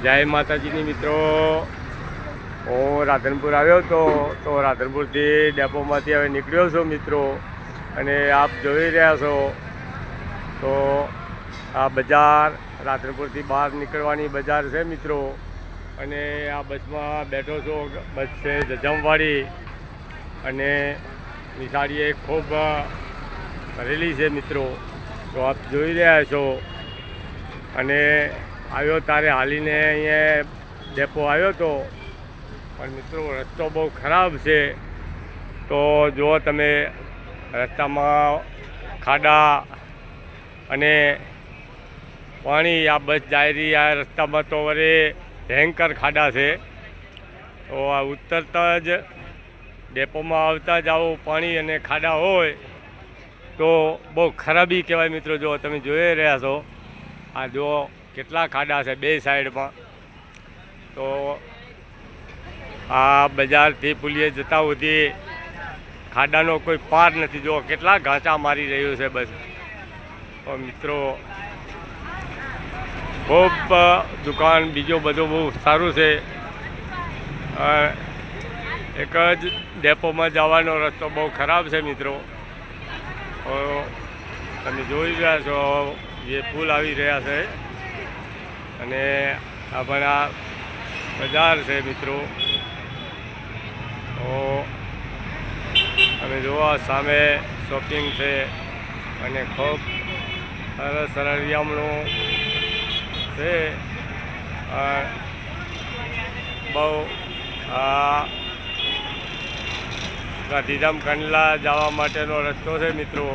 જય માતાજીની મિત્રો, હું રાધનપુર આવ્યો હતો તો રાધનપુરથી ડેપોમાંથી હવે નીકળ્યો છું મિત્રો. અને આપ જોઈ રહ્યા છો તો આ બજાર રાધનપુરથી બહાર નીકળવાની બજાર છે મિત્રો. અને આ બસમાં બેઠો છું. બસ છે જજમવાડી અને નિશાળીએ ખૂબ ભરેલી છે મિત્રો. તો આપ જોઈ રહ્યા છો. અને આવ્યો તારે હાલીને અહીંયા ડેપો આવ્યો હતો, પણ મિત્રો રસ્તો બહુ ખરાબ છે. તો જુઓ તમે, રસ્તામાં ખાડા અને પાણી. આ બસ જાય રહી આ રસ્તામાં તો વરે ભયંકર ખાડા છે. તો આ ઉતરતા જ ડેપોમાં આવતા જ આવું પાણી અને ખાડા હોય તો બહુ ખરાબી કહેવાય મિત્રો. જો તમે જોઈ રહ્યા છો, આ જુઓ કેટલા ખાડા છે બે સાઈડમાં. તો આ બજારથી પુલીએ જતા સુધી ખાડાનો કોઈ પાર નથી. જો કેટલા ઘાંચા મારી રહ્યું છે બસ. તો મિત્રો ખૂબ દુકાન બીજો બધું બહુ સારું છે. એક જ ડેપોમાં જવાનો રસ્તો બહુ ખરાબ છે મિત્રો. તો તમે જોઈ રહ્યા છો, જે પુલ આવી રહ્યા છે અને આપણા બજાર છે મિત્રો. તો તમે જુઓ સામે શોપિંગ છે અને ખૂબ સરસ રળિયામણું છે. બહુ ગાંધીધામ કંડલા જવા માટેનો રસ્તો છે મિત્રો.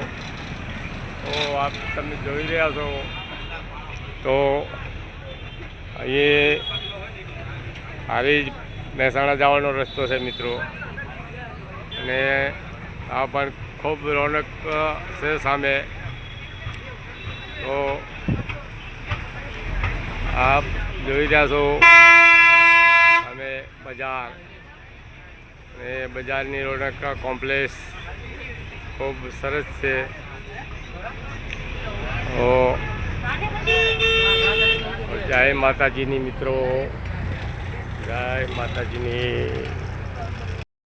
તો આપ તમે જોઈ રહ્યા છો. તો એ હારી મહેસાણા જવાનો રસ્તો છે મિત્રો. અને આ પણ ખૂબ રોનક છે સામે. તો આપ જોઈ રહ્યા છો સામે બજાર. અને બજારની રોનક કોમ્પ્લેક્સ ખૂબ સરસ છે. તો જય માતાજીની મિત્રો, જય માતાજીની.